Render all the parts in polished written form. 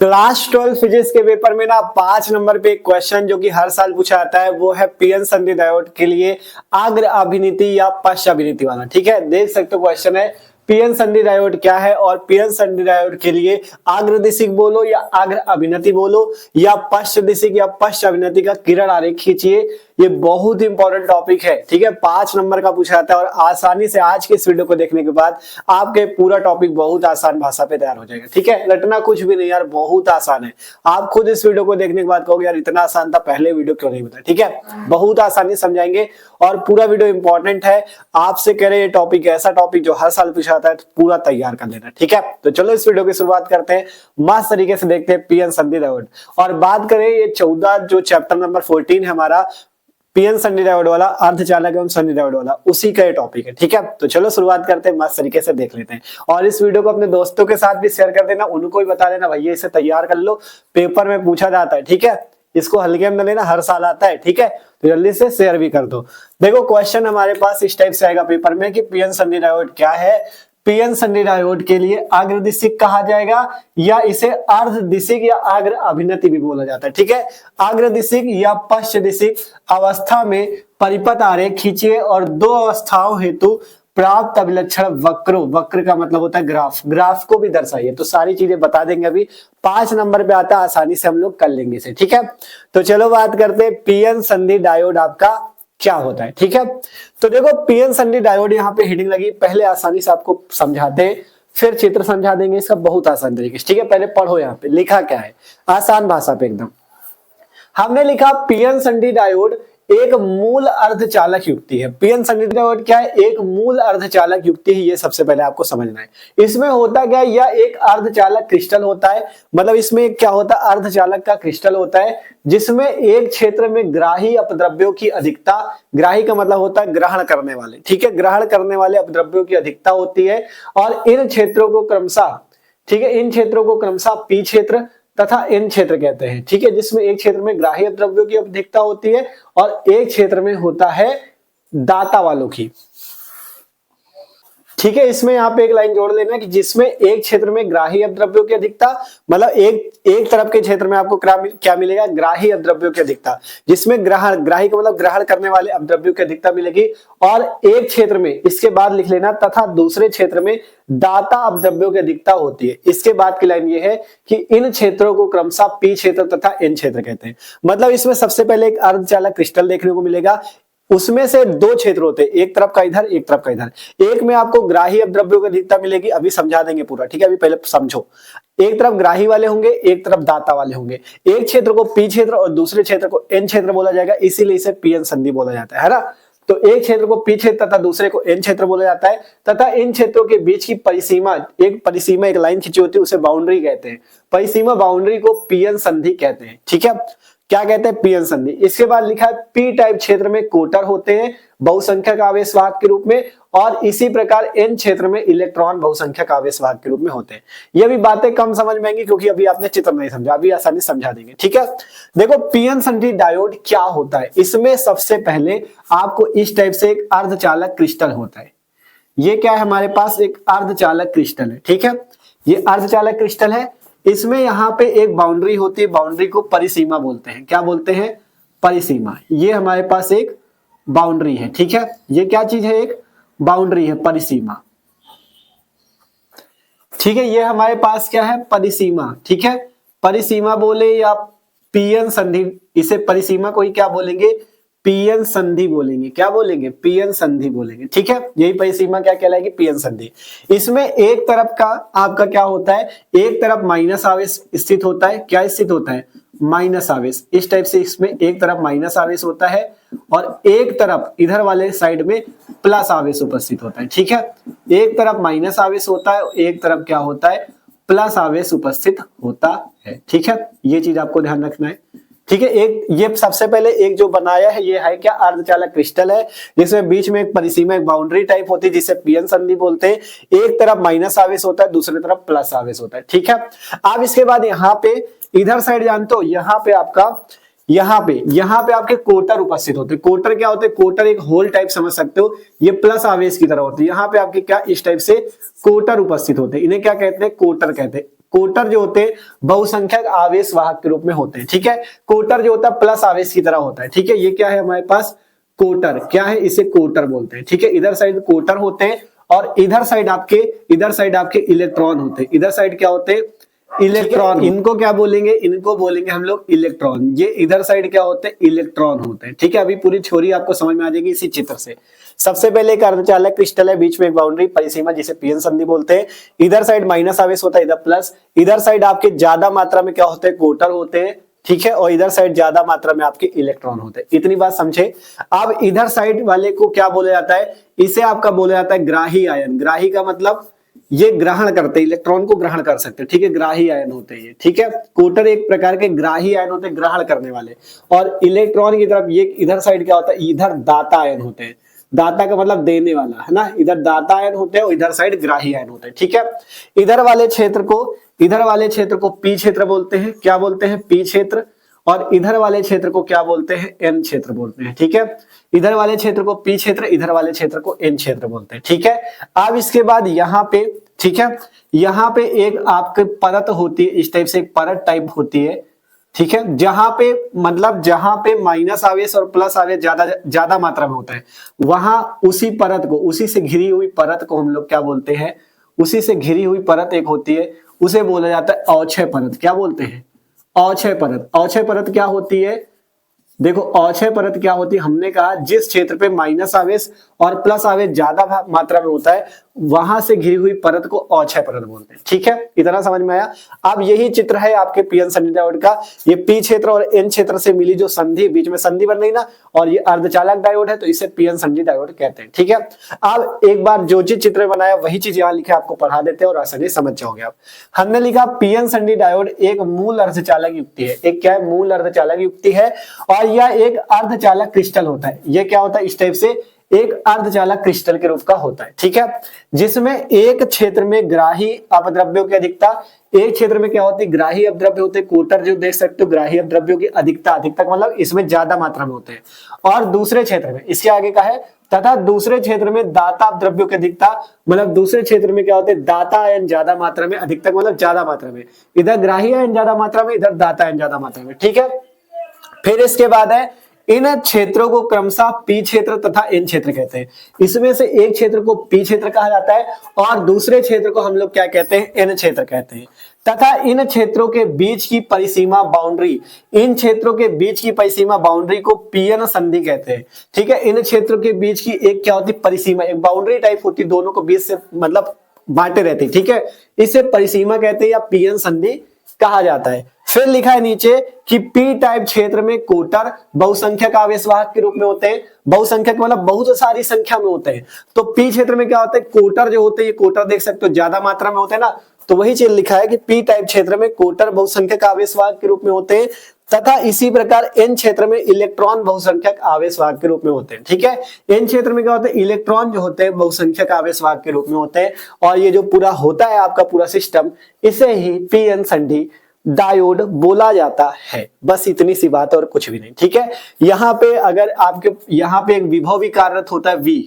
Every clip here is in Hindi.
क्लास 12 फिजिक्स के पेपर में ना 5 नंबर पे एक क्वेश्चन जो कि हर साल पूछा जाता है वो है पीएन संधि डायोड के लिए अग्र अभिनीति या पश्च अभिनीति वाला। ठीक है, देख सकते हो क्वेश्चन है पीएन संधि डायोड क्या है और पीएन संधि डायोड के लिए अग्र दिशिक बोलो या अग्र अभिनति बोलो या पश्च दिशिक या पश्च अभिनति का किरण आरेख खींचिए। ये बहुत इंपॉर्टेंट टॉपिक है। ठीक है, 5 नंबर का पूछा जाता है और आसानी से आज के इस वीडियो को देखने के बाद आपके पूरा टॉपिक बहुत आसान भाषा पे तैयार हो जाएगा। ठीक है, रटना कुछ भी नहीं यार, बहुत आसान है। आप खुद इस वीडियो को देखने के बाद कहोगे यार इतना आसान था, पहले वीडियो क्यों नहीं बताया। ठीक है, बहुत आसानी से समझाएंगे और पूरा वीडियो इंपॉर्टेंट है। आपसे कह रहे ये टॉपिक ऐसा टॉपिक जो हर साल पूछा जाता है, तो पूरा तैयार कर लेना। ठीक है, तो चलो इस वीडियो की शुरुआत करते हैं, मस्त तरीके से देखते हैं पीएन संधि डायोड। और बात करें ये 14 जो चैप्टर नंबर 14 है हमारा पीएन संधि डायोड वाला, अर्धचालक एवं संधि डायोड वाला, उसी का ये टॉपिक है। ठीक है, तो चलो शुरुआत करते हैं, मस्त तरीके से देख लेते हैं। और इस वीडियो को अपने दोस्तों के साथ भी शेयर कर देना, उनको भी बता देना भैया इसे तैयार कर लो, पेपर में पूछा जाता है। ठीक है, इसको हल्के में लेना, हर साल आता है। ठीक है, तो जल्दी से शेयर भी कर दो। देखो क्वेश्चन हमारे पास इस टाइप से आएगा पेपर में कि पीएन संधि डायोड क्या है। पीएन संधि डायोड के लिए अग्र दिशिक कहा जाएगा या इसे अर्ध दिशिक या अग्र अभिनति भी बोला जाता है। ठीक है, अग्र दिशिक या पश्च दिशिक अवस्था में परिपथ आरेख खींचिए और दो अवस्थाओं हेतु प्राप्त अभिलक्षण वक्रों, वक्र का मतलब होता है ग्राफ, ग्राफ को भी दर्शाइए। तो सारी चीजें बता देंगे, अभी 5 नंबर पे आता है, आसानी से हम लोग कर लेंगे इसे। ठीक है, तो चलो बात करते हैं पीएन संधि डायोड आपका क्या होता है। ठीक है, तो देखो पीएन संधि डायोड यहाँ पे हेडिंग लगी, पहले आसानी से आपको समझाते हैं, फिर चित्र समझा देंगे इसका बहुत आसान तरीके से। ठीक है, पहले पढ़ो यहाँ पे लिखा क्या है, आसान भाषा पे एकदम। हमने लिखा पीएन संधि डायोड एक मूल अर्धचालक युक्ति है। पीएन संधि डायोड क्या है, एक मूल अर्धचालक युक्ति है, ये सबसे पहले आपको समझना है। इसमें होता क्या है, यह एक अर्धचालक क्रिस्टल होता है, मतलब इसमें क्या होता है, अर्धचालक का क्रिस्टल होता है जिसमें एक क्षेत्र में ग्राही अपद्रव्यों की अधिकता, ग्राही का मतलब होता है ग्रहण करने वाले, ठीक है, ग्रहण करने वाले अपद्रव्यों की अधिकता होती है। और इन क्षेत्रों को क्रमशः, ठीक है, इन क्षेत्रों को क्रमशः पी क्षेत्र तथा एन क्षेत्र कहते हैं। ठीक है, जिसमें एक क्षेत्र में ग्राही द्रव्यों की अधिकता होती है और एक क्षेत्र में होता है दाता वालों की। ठीक है, इसमें यहाँ पे एक लाइन जोड़ लेना कि जिसमें एक क्षेत्र में ग्राही अपद्रव्यों की अधिकता, मतलब एक तरफ के क्षेत्र में आपको क्या मिलेगा, ग्राही अपद्रव्यों की अधिकता, जिसमें ग्राही का मतलब ग्रहण करने वाले अपद्रव्यों की अधिकता मिलेगी। और एक क्षेत्र में, इसके बाद लिख लेना, तथा दूसरे क्षेत्र में दाता अपद्रव्यों की अधिकता होती है। इसके बाद की लाइन ये है कि इन क्षेत्रों को क्रमशः पी क्षेत्र तथा एन क्षेत्र कहते हैं। मतलब इसमें सबसे पहले एक अर्धचालक क्रिस्टल देखने को मिलेगा, उसमें से 2 क्षेत्र होते हैं, एक तरफ का इधर, एक तरफ का इधर। एक में आपको ग्राही अपद्रव्यों की अधिकता मिलेगी, अभी समझा देंगे पूरा। ठीक है, अभी पहले समझो, एक तरफ ग्राही वाले होंगे, एक तरफ दाता वाले होंगे। एक क्षेत्र को पी क्षेत्र और दूसरे क्षेत्र को एन क्षेत्र बोला जाएगा, इसीलिए इसे पीएन संधि बोला जाता है ना। तो एक क्षेत्र को पी क्षेत्र तथा दूसरे को एन क्षेत्र बोला जाता है, तथा इन क्षेत्रों के बीच की परिसीमा, एक लाइन खींची होती है, उसे बाउंड्री कहते हैं। परिसीमा बाउंड्री को पीएन संधि कहते हैं। ठीक है, क्या कहते हैं, पीएन संधि। इसके बाद लिखा है पी टाइप क्षेत्र में कोटर होते हैं बहुसंख्यक आवेशवाहक के रूप में, और इसी प्रकार एन क्षेत्र में इलेक्ट्रॉन बहुसंख्यक आवेशवाहक के रूप में होते हैं। ये भी बातें कम समझ में आएंगी क्योंकि अभी आपने चित्र नहीं समझा, अभी आसानी समझा देंगे। ठीक है, देखो पीएन संधि डायोड क्या होता है। इसमें सबसे पहले आपको इस टाइप से एक अर्धचालक क्रिस्टल होता है। ये क्या है, हमारे पास एक अर्धचालक क्रिस्टल है। ठीक है, ये अर्धचालक क्रिस्टल है, इसमें यहाँ पे एक बाउंड्री होती है, बाउंड्री को परिसीमा बोलते हैं। क्या बोलते हैं, परिसीमा। ये हमारे पास एक बाउंड्री है। ठीक है, ये क्या चीज है, एक बाउंड्री है, परिसीमा। ठीक है, ये हमारे पास क्या है, परिसीमा। ठीक है, परिसीमा बोले या पीएन संधि, इसे परिसीमा को ही क्या बोलेंगे, पीएन संधि बोलेंगे। क्या बोलेंगे, पीएन संधि बोलेंगे। ठीक है, यही परिसीमा क्या कहलाएगी, पीएन संधि। इसमें एक तरफ का आपका क्या होता है, एक तरफ माइनस आवेश स्थित होता है। क्या स्थित होता है, माइनस आवेश। इस टाइप से इसमें एक तरफ माइनस आवेश होता है और एक तरफ इधर वाले साइड में प्लस आवेश उपस्थित होता है। ठीक है, एक तरफ माइनस आवेश होता है, एक तरफ क्या होता है, प्लस आवेश उपस्थित होता है। ठीक है, ये चीज आपको ध्यान रखना है। ठीक है, एक ये सबसे पहले एक जो बनाया है ये है क्या, अर्धचालक क्रिस्टल है, जिसमें बीच में एक परिसीमा, एक बाउंड्री टाइप होती है, जिसे पीएन संधि बोलते हैं। एक तरफ माइनस आवेश होता है, दूसरी तरफ प्लस आवेश होता है। ठीक है, अब इसके बाद यहाँ पे इधर साइड जानते हो, यहाँ पे आपका यहाँ पे आपके कोटर उपस्थित होते हैं। कोटर क्या होते हैं, कोटर एक होल टाइप समझ सकते हो, ये प्लस आवेश की तरह होती है। यहाँ पे आपके क्या, इस टाइप से कोटर उपस्थित होते हैं, इन्हें क्या कहते हैं, कोटर कहते हैं। कोटर जो होते हैं बहुसंख्यक आवेश वाहक के रूप में होते हैं, ठीक है। कोटर जो होता है प्लस आवेश की तरह होता है, ठीक है। ये क्या है हमारे पास, कोटर, क्या है, इसे कोटर बोलते हैं, ठीक है। इधर साइड कोटर होते हैं और इधर साइड आपके इलेक्ट्रॉन होते हैं। इधर साइड क्या होते हैं, इलेक्ट्रॉन। इनको क्या बोलेंगे, इनको बोलेंगे हम लोग इलेक्ट्रॉन। ये इधर साइड क्या होते हैं, इलेक्ट्रॉन होते हैं, ठीक है। अभी पूरी थ्योरी आपको समझ में आ जाएगी इसी चित्र से। सबसे पहले एक अर्धचालक क्रिस्टल है, बीच में एक बाउंड्री परिसीमा जिसे पीएन संधि बोलते हैं। इधर साइड माइनस आवेश होता है, इधर प्लस। इधर साइड आपके ज्यादा मात्रा में क्या होते हैं, कोटर होते हैं, ठीक है। और इधर साइड ज्यादा मात्रा में आपके इलेक्ट्रॉन होते हैं। इतनी बात समझे। अब इधर साइड वाले को क्या बोला जाता है, इसे आपका बोला जाता है ग्राही आयन। ग्राही का मतलब ये ग्रहण करते, इलेक्ट्रॉन को ग्रहण कर सकते, ठीक है। ग्राही आयन होते हैं ये, ठीक है। कोटर एक प्रकार के ग्राही आयन होते हैं, ग्रहण करने वाले। और इलेक्ट्रॉन की तरफ ये इधर साइड क्या होता है, इधर दाता आयन होते हैं। दाता का मतलब देने वाला, है ना। इधर दाता आयन होते हैं और इधर साइड ग्राही आयन होते हैं, ठीक है। इधर वाले क्षेत्र को पी क्षेत्र बोलते हैं। क्या बोलते हैं, पी क्षेत्र। और इधर वाले क्षेत्र को क्या बोलते हैं, एन क्षेत्र बोलते हैं, ठीक है। इधर वाले क्षेत्र को पी क्षेत्र, इधर वाले क्षेत्र को एन क्षेत्र बोलते हैं, ठीक है। अब इसके बाद यहाँ पे, ठीक है, यहाँ पे एक आपके परत होती है, इस टाइप से एक परत टाइप होती है, ठीक है। जहां पे माइनस आवेश और प्लस आवेश ज्यादा मात्रा में होता है, वहां उसी से घिरी हुई परत को हम लोग क्या बोलते हैं, उसी से घिरी हुई परत एक होती है, उसे बोला जाता है अवक्षय परत। क्या बोलते हैं, अवक्षय परत। अवक्षय परत क्या होती है, देखो अवक्षय परत क्या होती है, हमने कहा जिस क्षेत्र पे माइनस आवेश और प्लस आवेश ज्यादा मात्रा में होता है, वहां से घिरी हुई परत को अवक्षय परत बोलते हैं, ठीक है। इतना समझ में आया। अब यही चित्र है आपके पीएन संधि डायोड का। ये पी क्षेत्र और एन क्षेत्र से मिली जो संधि, बीच में संधि बन रही ना, और ये अर्धचालक डायोड है, तो इसे पीएन संधि डायोड कहते हैं, ठीक है। अब एक बार जो चीज चित्र बनाया वही चीज यहाँ लिखे, आपको पढ़ा देते हैं और आसानी समझ जाओगे आप। हमने लिखा पीएन संधि डायोड एक मूल अर्धचालक युक्ति है। एक क्या है, मूल अर्धचालक युक्ति है। और यह एक अर्धचालक क्रिस्टल होता है। यह क्या होता है, इस टाइप से एक अर्धचालक क्रिस्टल के रूप का होता है, ठीक है। जिसमें एक क्षेत्र में ग्राही अपद्रव्यों की अधिकता, एक क्षेत्र में क्या होती है, ग्राही अपद्रव्य होते हैं। कोटर जो देख सकते हो, ग्राही अपद्रव्यों की अधिकता मतलब इसमें ज्यादा मात्रा में होते हैं। और दूसरे क्षेत्र में, इसके आगे का है, तथा दूसरे क्षेत्र में दाता अपद्रव्यों की अधिकता, मतलब दूसरे क्षेत्र में क्या होते हैं, दाता आयन ज्यादा मात्रा में, अधिकतक मतलब ज्यादा मात्रा में। इधर ग्राही आयन ज्यादा मात्रा में, इधर दाता आयन ज्यादा मात्रा में, ठीक है। फिर इसके बाद है, इन क्षेत्रों को क्रमशः पी क्षेत्र तथा एन क्षेत्र कहते हैं। इसमें से एक क्षेत्र को पी क्षेत्र कहा जाता है और दूसरे क्षेत्र को हम लोग क्या कहते हैं, एन क्षेत्र कहते हैं। तथा इन क्षेत्रों के बीच की परिसीमा बाउंड्री, इन क्षेत्रों के बीच की परिसीमा बाउंड्री को पीएन संधि कहते हैं, ठीक है। इन क्षेत्रों के बीच की एक क्या होती है, परिसीमा, एक बाउंड्री टाइप होती है, दोनों को बीच से मतलब बांटे रहते हैं, ठीक है। इसे परिसीमा कहते हैं या पीएन संधि कहा जाता है। फिर लिखा है नीचे कि पी टाइप क्षेत्र में कोटर बहुसंख्यक आवेशवाहक के रूप में होते हैं। बहुसंख्यक मतलब बहुत सारी संख्या में होते हैं। तो पी क्षेत्र में क्या होता है, कोटर जो होते हैं, ये कोटर देख सकते हो ज्यादा मात्रा में होते हैं ना, तो वही चीज लिखा है कि पी टाइप क्षेत्र में कोटर बहुसंख्यक आवेशवाहक के रूप में होते हैं। तथा इसी प्रकार एन क्षेत्र में इलेक्ट्रॉन बहुसंख्यक आवेशवाहक के रूप में होते हैं, ठीक है। एन क्षेत्र में क्या होता है, इलेक्ट्रॉन जो होते हैं बहुसंख्यक आवेशवाहक के रूप में होते हैं। और ये जो पूरा होता है आपका पूरा सिस्टम, इसे ही पीएन संधि डायोड बोला जाता है। बस इतनी सी बात और कुछ भी नहीं, ठीक है। यहाँ पे अगर आपके यहाँ पे एक विभव भी कार्यरत होता है V,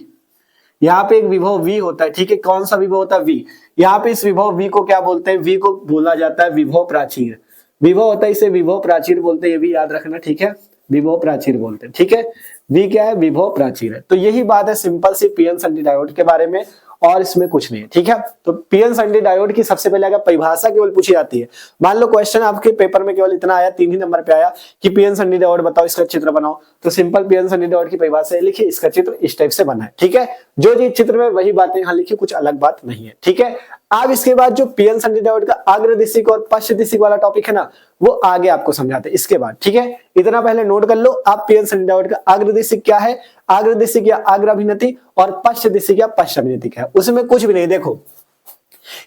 यहाँ पे एक विभव V होता है, ठीक है। कौन सा विभव होता है, V। यहाँ पे इस विभव V को क्या बोलते हैं, V को बोला जाता है विभव प्राचीर। विभव होता है, इसे विभव प्राचीर बोलते हैं, ये भी याद रखना, ठीक है। विभव प्राचीर बोलते हैं, ठीक है। V क्या है, विभव प्राचीर है। तो यही बात है सिंपल सी पीएन संधि डायोड के बारे में, और इसमें कुछ नहीं है, ठीक है। तो पीएन संधि डायोड की सबसे पहले अगर परिभाषा केवल पूछी जाती है, मान लो क्वेश्चन आपके पेपर में केवल इतना आया, 3 ही नंबर पे आया कि पीएन संधि डायोड बताओ, इसका चित्र बनाओ, तो सिंपल पीएन संधि डायोड की परिभाषा लिखिए, इसका चित्र इस टाइप से बना है, ठीक है। जो जी चित्र में वही बातें यहाँ लिखी, कुछ अलग बात नहीं है, ठीक है। अब इसके बाद जो पीएन संधि डायोड का अग्रदिशिक और पश्चदिशिक वाला टॉपिक है ना, वो आगे आपको समझाते हैं इसके बाद, ठीक है। इतना पहले नोट कर लो आप, पीएन संधि डायोड का अग्रदिशिक क्या है, अग्रदिशिक या अग्राभिनति, और पश्चदिशिक या पश्चाभिनतिक है। उसमें कुछ भी नहीं, देखो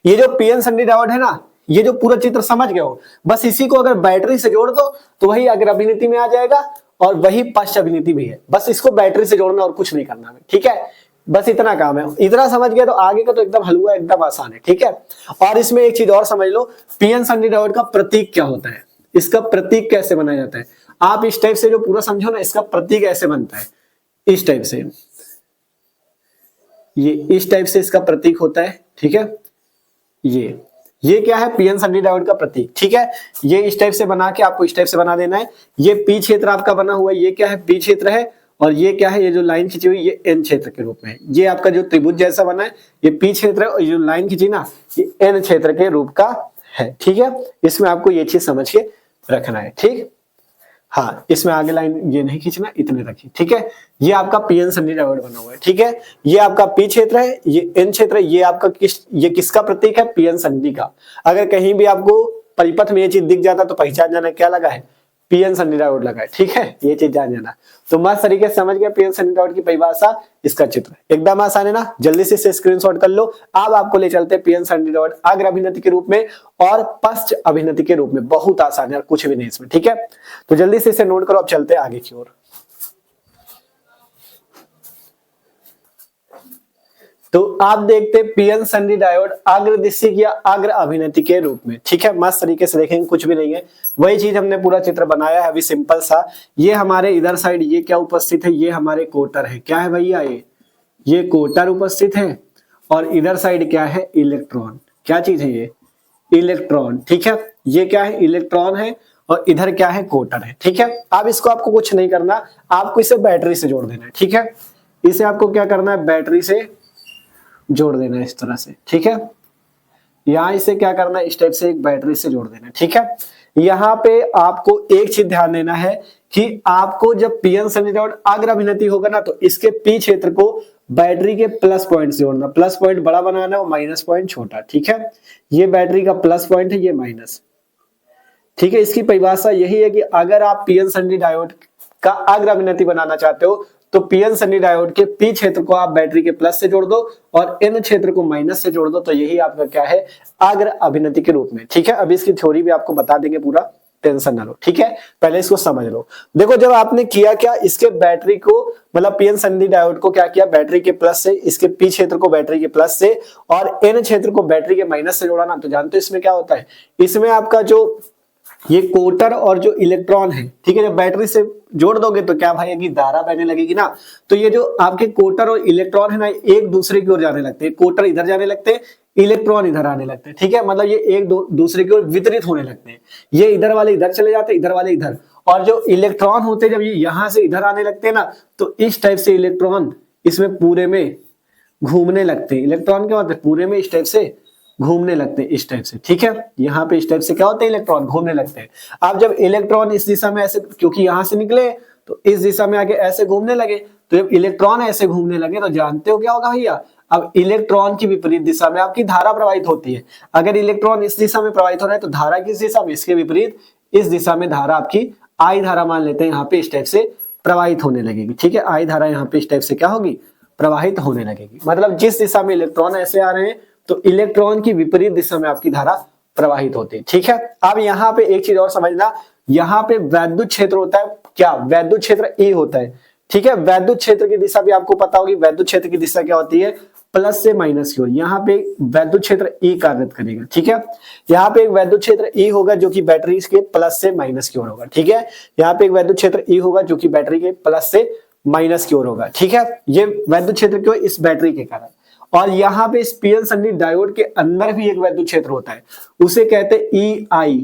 ये जो पीएन संधि डायोड है ना, ये जो पूरा चित्र समझ गए हो, बस इसी को अगर बैटरी से जोड़ दो तो वही अग्राभिनति में आ जाएगा और वही पश्चाभिनति भी है। बस इसको बैटरी से जोड़ना और कुछ नहीं करना है, ठीक है। बस इतना काम है, इतना समझ गए तो आगे का तो एकदम हलवा, एकदम आसान है, ठीक है। और इसमें एक चीज और समझ लो, पीएन संधि डायोड का प्रतीक क्या होता है, इसका प्रतीक कैसे बनाया जाता है। आप इस टाइप से जो पूरा समझो ना, इसका प्रतीक ऐसे बनता है, इस टाइप से, ये इस टाइप से इसका प्रतीक होता है, ठीक है। ये ये क्या है, पीएन सन्नी डायोड का प्रतीक, ठीक है। ये इस टाइप से बना के आपको इस टाइप से बना देना है। ये पी क्षेत्र आपका बना हुआ है, ये क्या है, पी क्षेत्र है, और ये क्या है, ये जो लाइन खींची हुई ये एन क्षेत्र के रूप में है। ये आपका जो त्रिभुज जैसा बना है ये पी क्षेत्र है, और ये जो लाइन खींची ना ये एन क्षेत्र के रूप का है, ठीक है। इसमें आपको ये चीज समझ के रखना है, ठीक। हाँ, इसमें आगे लाइन ये नहीं खींचना, इतने रखिए, ठीक है। ये आपका पीएन सन्नी डायोड बना हुआ है, ठीक है। ये आपका पी क्षेत्र है, ये एन क्षेत्र है, ये आपका ये किसका प्रतीक है, पीएन सन्नी का। अगर कहीं भी आपको परिपथ में ये चीज दिख जाता तो पहचान जाना क्या लगा है, पीएन सन्नी डायोड लगा है, ठीक है। ये चीज जान जाना। तो मस्त तरीके से समझ गया पीएन सन्नी डायोड की परिभाषा, इसका चित्र एकदम आसान है ना। जल्दी से इसे स्क्रीनशॉट कर लो। अब आपको ले चलते हैं पीएन सन्नी डायोड अग्र अभिनति के रूप में और पश्च अभिनति के रूप में। बहुत आसान है, कुछ भी नहीं इसमें, ठीक है। तो जल्दी से इसे नोट करो, अब चलते हैं आगे की ओर। तो आप देखते हैं पीएन सन्नी डायोड अग्रदिशिक या अग्र अभिनति के रूप में, ठीक है। मस्त तरीके से देखेंगे, कुछ भी नहीं है, वही चीज हमने पूरा चित्र बनाया है अभी सिंपल सा। ये हमारे इधर साइड ये क्या उपस्थित है, ये हमारे कोटर है, क्या है भैया, ये कोटर उपस्थित है, और इधर साइड क्या है, इलेक्ट्रॉन। क्या चीज है ये, इलेक्ट्रॉन, ठीक है। ये क्या है, इलेक्ट्रॉन है, और इधर क्या है, कोटर है, ठीक है। अब इसको आपको कुछ नहीं करना, आपको इसे बैटरी से जोड़ देना है, ठीक है। इसे आपको क्या करना है, बैटरी से जोड़ देना है इस तरह से, ठीक है। यहां इसे क्या करना है, इस टाइप से एक बैटरी से जोड़ देना है, ठीक है। यहाँ पे आपको एक चीज ध्यान देना है कि आपको जब पीएन सन्नी डायोड अग्र अभिनति होगा ना तो इसके पी क्षेत्र को बैटरी के प्लस पॉइंट से जोड़ना। प्लस पॉइंट बड़ा बनाना और माइनस पॉइंट छोटा, ठीक है। ये बैटरी का प्लस पॉइंट है, ये माइनस, ठीक है। इसकी परिभाषा यही है कि अगर आप पीएन सन्नी डायोड का अग्र अभिनति बनाना चाहते हो तो पीएन सन्नी डायोड के पी क्षेत्र को आप बैटरी के प्लस से जोड़ दो और एन क्षेत्र को माइनस से जोड़ दो, तो यही आपका क्या है, अग्र अभिनति के रूप में, ठीक है। अभी इसकी थ्योरी भी आपको बता देंगे, पूरा टेंशन ना लो, ठीक है। पहले इसको समझ लो। देखो जब आपने किया क्या, इसके बैटरी को मतलब पीएन सन्नी डायोड को क्या किया, बैटरी के प्लस से, इसके पी क्षेत्र को बैटरी के प्लस से और एन क्षेत्र को बैटरी के माइनस से जोड़ा ना, तो जानते हो इसमें क्या होता है, इसमें आपका जो ये कोटर और जो इलेक्ट्रॉन है, ठीक है, जब बैटरी से जोड़ दोगे तो क्या भाई धारा बहने लगेगी ना। तो ये जो आपके कोटर और इलेक्ट्रॉन है ना, एक दूसरे की ओर जाने लगते हैं। कोटर इधर जाने लगते हैं, इलेक्ट्रॉन इधर आने लगते हैं, ठीक है। मतलब ये एक दूसरे की ओर वितरित होने लगते हैं। ये इधर वाले इधर चले जाते हैं, इधर वाले इधर। और जो इलेक्ट्रॉन होते हैं जब ये यहां से इधर आने लगते हैं ना, तो इस टाइप से इलेक्ट्रॉन इसमें पूरे में घूमने लगते हैं। इलेक्ट्रॉन क्या होते हैं, पूरे में इस टाइप से घूमने लगते हैं, इस टाइप से, ठीक है। यहाँ पे इस टाइप से क्या होता है, इलेक्ट्रॉन घूमने लगते हैं। अब जब इलेक्ट्रॉन इस दिशा में ऐसे, क्योंकि यहां से निकले तो इस दिशा में आके ऐसे घूमने लगे, तो जब इलेक्ट्रॉन ऐसे घूमने लगे तो जानते हो क्या होगा भैया, अब इलेक्ट्रॉन की विपरीत दिशा में आपकी धारा प्रवाहित होती है। अगर इलेक्ट्रॉन इस दिशा में प्रवाहित हो रहा है तो धारा किस दिशा में, इसके विपरीत इस दिशा में धारा आपकी आई धारा मान लेते हैं, यहाँ पे इस टाइप से प्रवाहित होने लगेगी, ठीक है। आई धारा यहाँ पे इस टाइप से क्या होगी, प्रवाहित होने लगेगी। मतलब जिस दिशा में इलेक्ट्रॉन ऐसे आ रहे हैं तो इलेक्ट्रॉन की विपरीत दिशा में आपकी धारा प्रवाहित होती है, ठीक है। अब यहाँ पे एक चीज और समझना, यहाँ पे वैद्युत क्षेत्र होता है, क्या वैद्युत क्षेत्र E होता है, ठीक है। वैद्युत क्षेत्र की दिशा भी आपको पता होगी, वैद्युत क्षेत्र की दिशा क्या होती है, प्लस से माइनस की ओर। यहाँ पे वैद्युत क्षेत्र E कार्य करेगा, ठीक है। यहाँ पे एक वैद्युत क्षेत्र E होगा जो कि बैटरी के प्लस से माइनस की ओर होगा, ठीक है। यहाँ पे एक वैद्युत क्षेत्र E होगा जो कि बैटरी के प्लस से माइनस की ओर होगा, ठीक है। ये वैद्युत क्षेत्र क्यों, इस बैटरी के कारण। और यहाँ पे इस पीएन सन्नी डायोड के अंदर भी एक वैद्युत क्षेत्र होता है, उसे कहते हैं EI।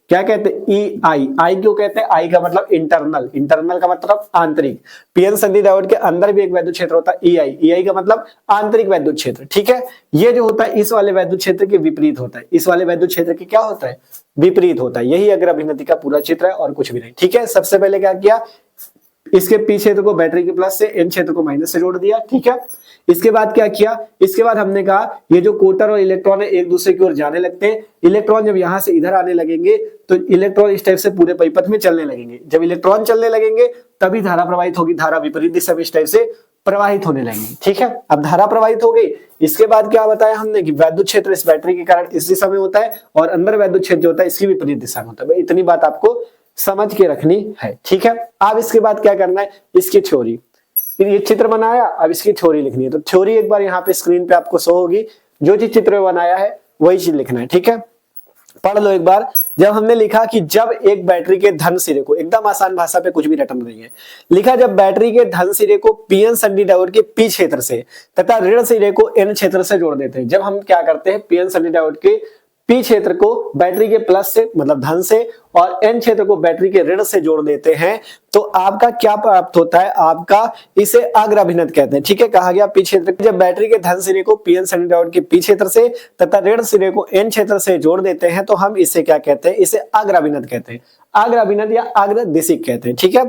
क्या कहते हैं, EI। आई क्यों कहते हैं, आई का मतलब इंटरनल, इंटरनल का मतलब आंतरिक। पीएन सन्नी डायोड के अंदर भी एक वैद्युत क्षेत्र होता है EI। EI का मतलब आंतरिक वैद्युत क्षेत्र, ठीक है। ये जो होता है इस वाले वैद्युत क्षेत्र के विपरीत होता है, इस वाले वैद्युत क्षेत्र के क्या होता है, विपरीत होता है। यही अग्र अभिनति का पूरा चित्र है और कुछ भी नहीं, ठीक है। सबसे पहले क्या किया, इसके पी क्षेत्र को बैटरी के प्लस से, एन क्षेत्र को माइनस से जोड़ दिया, ठीक है। इसके बाद क्या किया, इसके बाद हमने कहा ये जो कोटर और इलेक्ट्रॉन है एक दूसरे की ओर जाने लगते हैं। इलेक्ट्रॉन जब यहां से इधर आने लगेंगे तो इलेक्ट्रॉन इस टाइप से पूरे परिपथ में चलने लगेंगे। जब इलेक्ट्रॉन चलने लगेंगे तभी धारा प्रवाहित होगी, धारा विपरीत दिशा में इस टाइप से प्रवाहित होने लगेगी, ठीक है। अब धारा प्रवाहित हो गई, इसके बाद क्या बताया हमने कि वैद्युत क्षेत्र इस बैटरी के कारण इस दिशा में होता है और अंदर वैद्युत क्षेत्र जो होता है इसकी विपरीत दिशा में होता है। इतनी बात आपको समझ के रखनी है, ठीक है। अब इसके बाद क्या करना है, इसकी थ्योरी। ये चित्र बनाया, अब इसकी थ्योरी लिखनी है। तो थ्योरी एक बार यहाँ पे स्क्रीन पे आपको शो होगी, जो चीज चित्र में बनाया है वही चीज लिखना है, ठीक है। पढ़ लो एक बार। जब हमने लिखा कि जब एक बैटरी के धन सिरे को, एकदम आसान भाषा पे, कुछ भी रटना नहीं है, लिखा जब बैटरी के धन सिरे को पीएन सन्नी डायोड के पी क्षेत्र से तथा ऋण सिरे को एन क्षेत्र से जोड़ देते हैं। जब हम क्या करते हैं, पीएन सन्नी डायोड के पी क्षेत्र को बैटरी के प्लस से मतलब धन से और एन क्षेत्र को बैटरी के ऋण से जोड़ देते हैं, तो आपका क्या प्राप्त होता है, आपका इसे अग्राभिनत कहते हैं। ठीक है, कहा गया पी क्षेत्र, जब बैटरी के धन सिरे को पीएन सन्नी डायोड के पी क्षेत्र से तथा ऋण सिरे को एन क्षेत्र से जोड़ देते हैं, तो हम इसे क्या कहते हैं, इसे अग्राभिनत कहते हैं, अग्राभिनत या अग्रदिशिक कहते हैं। ठीक है,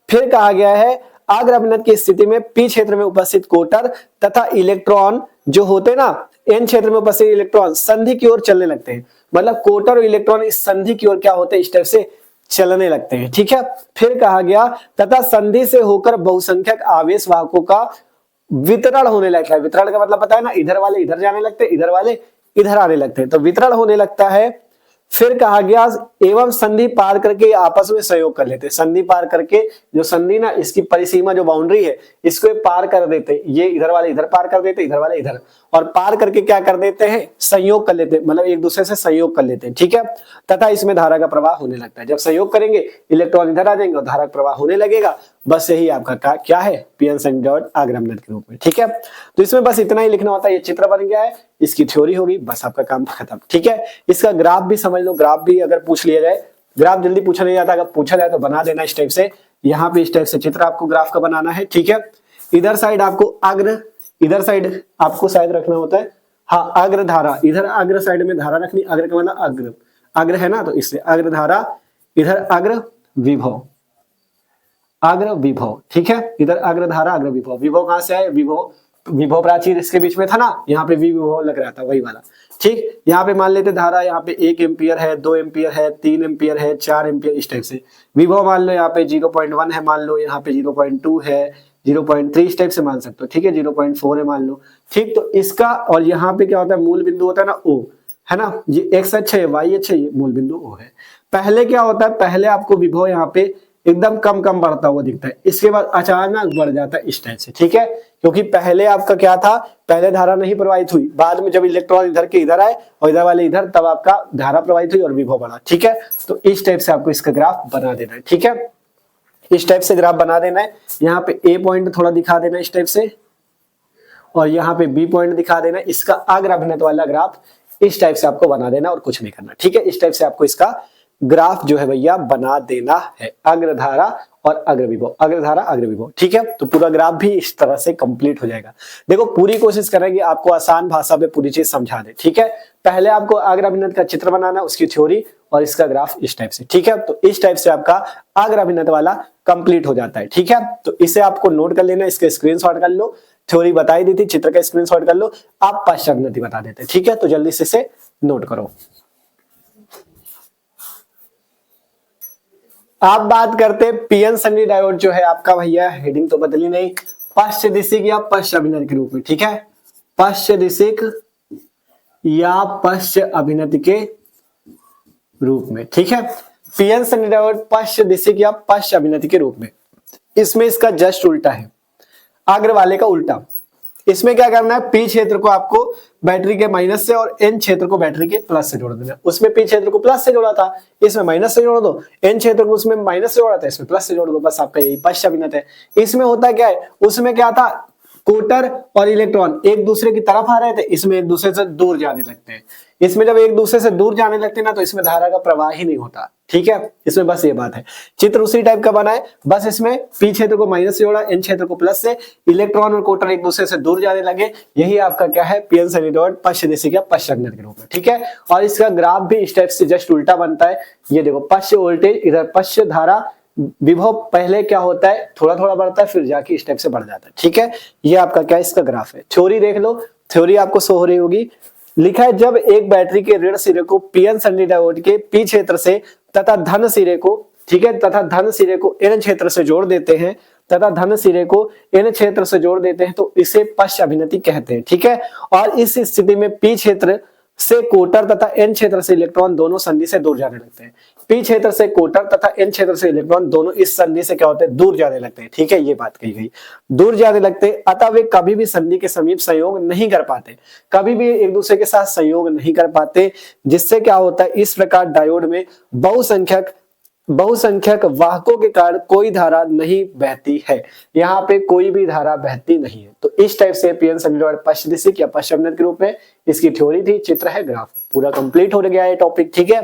फिर कहा गया है अग्राभिनत की स्थिति में पी क्षेत्र में उपस्थित कोटर तथा इलेक्ट्रॉन जो होते ना, एन क्षेत्र में उपस्थित इलेक्ट्रॉन संधि की ओर चलने लगते हैं। मतलब कोटर और इलेक्ट्रॉन इस संधि की ओर क्या होते हैं, इस टाइप से चलने लगते हैं। ठीक है, फिर कहा गया तथा संधि से होकर बहुसंख्यक आवेश वाहकों का वितरण होने लगता है। वितरण का मतलब पता है ना, इधर वाले इधर जाने लगते हैं, इधर वाले इधर आने लगते हैं, तो वितरण होने लगता है। फिर कहा गया एवं संधि पार करके आपस में सहयोग कर लेते हैं। संधि पार करके, जो संधि ना, इसकी परिसीमा जो बाउंड्री है, इसको पार कर देते, ये इधर वाले इधर पार कर देते, इधर वाले इधर, और पार करके क्या कर देते हैं, संयोग कर लेते हैं, मतलब एक दूसरे से संयोग कर लेते हैं। ठीक है, तथा इसमें धारा का प्रवाह होने लगता है। जब संयोग करेंगे इलेक्ट्रॉन इधर आ जाएंगे और धारा का प्रवाह होने लगेगा। बस यही आपका क्या है, पीएन सन्नी डायोड अग्राभिनत के रूप में। ठीक है, तो इसमें बस इतना ही लिखना होता है। ये चित्र बन गया है, इसकी थ्योरी होगी, बस आपका काम खत्म। ठीक है, इसका ग्राफ भी समझ लो, ग्राफ भी अगर पूछ लिया जाए, ग्राफ जल्दी पूछा नहीं जाता, अगर पूछा जाए तो बना देना इस टाइप से। यहाँ पे इस टाइप से चित्र आपको ग्राफ का बनाना है। ठीक है, इधर साइड आपको अग्र, इधर साइड आपको शायद रखना होता है, हाँ, अग्र धारा, इधर अग्र साइड में धारा रखनी, अग्र का मतलब अग्र, अग्र है ना, तो इससे अग्र धारा, इधर अग्र विभव, अग्र विभव। ठीक है, इधर अग्र धारा अग्र विभव, विभव कहां से है, विभव, विभव प्राचीर इसके बीच में था ना, यहाँ पे विभव लग रहा था, वही वाला। ठीक, यहाँ पे मान लेते धारा, यहाँ पे 1 एम्पियर है, 2 एम्पियर है, 3 एम्पियर है, 4 एम्पियर, इस टाइप से। विभव मान लो यहाँ पे 0.1 है, मान लो यहाँ पे 0.2 है, 0.3 इस टाइप से मान सकते हो। ठीक है, 0.4 है मान लो। ठीक, तो इसका, और यहाँ पे क्या होता है, मूल बिंदु होता है ना O, है ना, ये x अक्ष है, y अक्ष है, ये मूल बिंदु O है। पहले क्या होता है, पहले आपको विभव यहाँ पे एकदम कम कम बढ़ता हुआ दिखता है, इसके बाद अचानक बढ़ जाता है इस टाइप से। ठीक है, क्योंकि पहले आपका क्या था, पहले धारा नहीं प्रवाहित हुई, बाद में जब इलेक्ट्रॉन इधर के इधर आए और इधर वाले इधर, तब आपका धारा प्रवाहित हुई और विभव बढ़ा। ठीक है, तो इस टाइप से आपको इसका ग्राफ बना देना है। ठीक है, इस टाइप से ग्राफ बना देना है। यहाँ पे ए पॉइंट थोड़ा दिखा देना इस टाइप से, और यहाँ पे बी पॉइंट दिखा देना। इसका अग्राभिनत वाला ग्राफ इस टाइप से आपको बना देना और कुछ नहीं करना। ठीक है, इस टाइप से आपको इसका ग्राफ जो है भैया बना देना है, अग्रधारा और अग्रविभव, अग्रधारा अग्रविभव। ठीक है, तो पूरा ग्राफ भी इस तरह से कंप्लीट हो जाएगा। देखो, पूरी कोशिश करेंगे आपको आसान भाषा में पूरी चीज समझा दे। ठीक है, पहले आपको अग्राभिनत का चित्र बनाना, उसकी थ्योरी और इसका ग्राफ इस टाइप से। ठीक है, तो इस टाइप से आपका अग्राभिनत वाला कंप्लीट हो जाता है। ठीक है, तो इसे आपको नोट कर लेना, इसका स्क्रीनशॉट कर लो। थ्योरी बताई दी थी, चित्र का स्क्रीनशॉट कर लो, आप पाश्चाभिनति बता देते। ठीक है, तो जल्दी से इसे नोट करो। आप बात करते हैं पीएन सन्नी डायोड जो है आपका भैया, हेडिंग तो बदली नहीं, पश्चदिशिक या पश्चाभिनति के रूप में। ठीक है, पश्चदिशिक या पश्चाभिनति के रूप में। ठीक है, पीएन सन्नी डायोड पश्चदिशिक या पश्चाभिनति के रूप में। इसमें इसका जस्ट उल्टा है, अग्र वाले का उल्टा। इसमें क्या करना है, पी क्षेत्र को आपको बैटरी के माइनस से और एन क्षेत्र को बैटरी के प्लस से जोड़ देना। उसमें पी क्षेत्र को प्लस से जोड़ा था, इसमें माइनस से जोड़ दो, एन क्षेत्र को उसमें माइनस से जोड़ा था, इसमें प्लस से जोड़ दो, बस आपका यही पश्चाभिनति है। इसमें होता क्या है, उसमें क्या था, कोटर और इलेक्ट्रॉन एक दूसरे की तरफ आ रहे थे, इसमें एक दूसरे से दूर जाने लगते हैं। इसमें जब एक दूसरे से दूर जाने लगते हैं ना, तो इसमें धारा का प्रवाह ही नहीं होता। ठीक है, इसमें बस ये बात है। चित्र उसी टाइप का बना है, बस इसमें पी क्षेत्र को माइनस से जोड़ा, एन क्षेत्र को प्लस से, इलेक्ट्रॉन और कोटर एक दूसरे से दूर जाने लगे। यही आपका क्या है, पीएन सन्नी डायोड पश्चदिशिक या पश्चाभिनति के रूप में। ठीक है, और इसका ग्राफ भी इस टाइप से जस्ट उल्टा बनता है। ये देखो, पश्च वोल्टेज, इधर पश्च धारा, विभव पहले क्या होता है, थोड़ा थोड़ा बढ़ता है, फिर जाके इस टाइप से बढ़ जाता है। ठीक है, ये आपका क्या इसका ग्राफ है। थ्योरी देख लो, थ्योरी आपको शो हो रही होगी। लिखा है जब एक बैटरी के ऋण सिरे को पीएन सन्नी डायोड के पी क्षेत्र से तथा धन सिरे को, ठीक है, तथा धन सिरे को एन क्षेत्र से जोड़ देते हैं, तथा धन सिरे को एन क्षेत्र से जोड़ देते हैं, तो इसे पश्चाभिनति कहते हैं। ठीक है, और इस स्थिति में पी क्षेत्र से कोटर तथा एन क्षेत्र से इलेक्ट्रॉन दोनों संधि से दूर जाने लगते हैं। पी क्षेत्र से कोटर तथा एन क्षेत्र से इलेक्ट्रॉन दोनों इस संधि से क्या होते हैं, दूर जाने लगते हैं। ठीक है, ये बात कही गई, दूर जाने लगते हैं, अतः वे कभी भी संधि के समीप संयोग नहीं कर पाते, कभी भी एक दूसरे के साथ संयोग नहीं कर पाते, जिससे क्या होता है, इस प्रकार डायोड में बहुसंख्यक वाहकों के कारण कोई धारा नहीं बहती है। यहाँ पे कोई भी धारा बहती नहीं है। तो इस टाइप से पीएन संधि डायोड पश्चदिशिक या पश्चावनत के रूप में इसकी थ्योरी थी, चित्र है, ग्राफ। पूरा कंप्लीट हो गया है टॉपिक। ठीक है,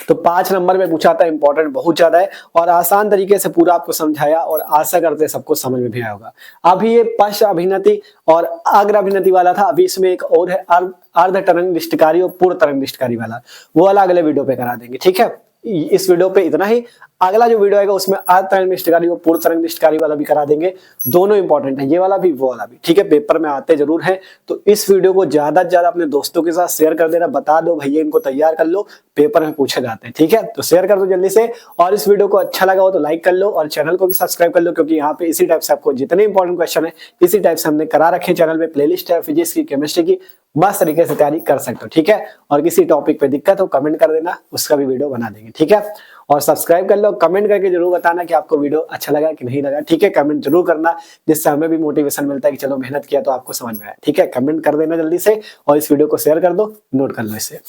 तो 5 नंबर में पूछा था, इंपॉर्टेंट बहुत ज्यादा है और आसान तरीके से पूरा आपको समझाया और आशा करते हैं सबको समझ में भी आया होगा। अभी ये पश्च अभिनति और अग्र अभिनति वाला था, अभी इसमें एक और है अर्ध तरंग निष्ठकारी और पूर्ण तरंग निष्ठकारी वाला, वो वाला अगले वीडियो पे करा देंगे। ठीक है, इस वीडियो पे इतना ही। अगला जो वीडियो आएगा उसमें अर्ध तरंग निष्ठकारी और पूर्ण तरंग निष्ठकारी वाला भी करा देंगे, दोनों इंपॉर्टेंट है, ये वाला भी वो वाला भी। ठीक है, पेपर में आते जरूर है, तो इस वीडियो को ज्यादा से ज्यादा अपने दोस्तों के साथ शेयर कर देना, बता दो भैया इनको तैयार कर लो, पेपर में पूछे जाते हैं। ठीक है, तो शेयर कर दो जल्दी से, और इस वीडियो को अच्छा लगा हो तो लाइक कर लो और चैनल को भी सब्सक्राइब कर लो, क्योंकि यहाँ पे इसी टाइप से आपको जितने इंपॉर्टेंट क्वेश्चन है इसी टाइप से हमने करा रखे। चैनल में प्लेलिस्ट है फिजिक्स की, केमिस्ट्री की, मस्त तरीके से तैयारी कर सकते हो। ठीक है, और किसी टॉपिक पे दिक्कत हो कमेंट कर देना, उसका भी वीडियो बना देंगे। ठीक है, और सब्सक्राइब कर लो, कमेंट करके जरूर बताना कि आपको वीडियो अच्छा लगा कि नहीं लगा। ठीक है, कमेंट जरूर करना, जिससे हमें भी मोटिवेशन मिलता है कि चलो मेहनत किया तो आपको समझ में आया। ठीक है, कमेंट कर देना जल्दी से और इस वीडियो को शेयर कर दो, नोट कर लो इसे।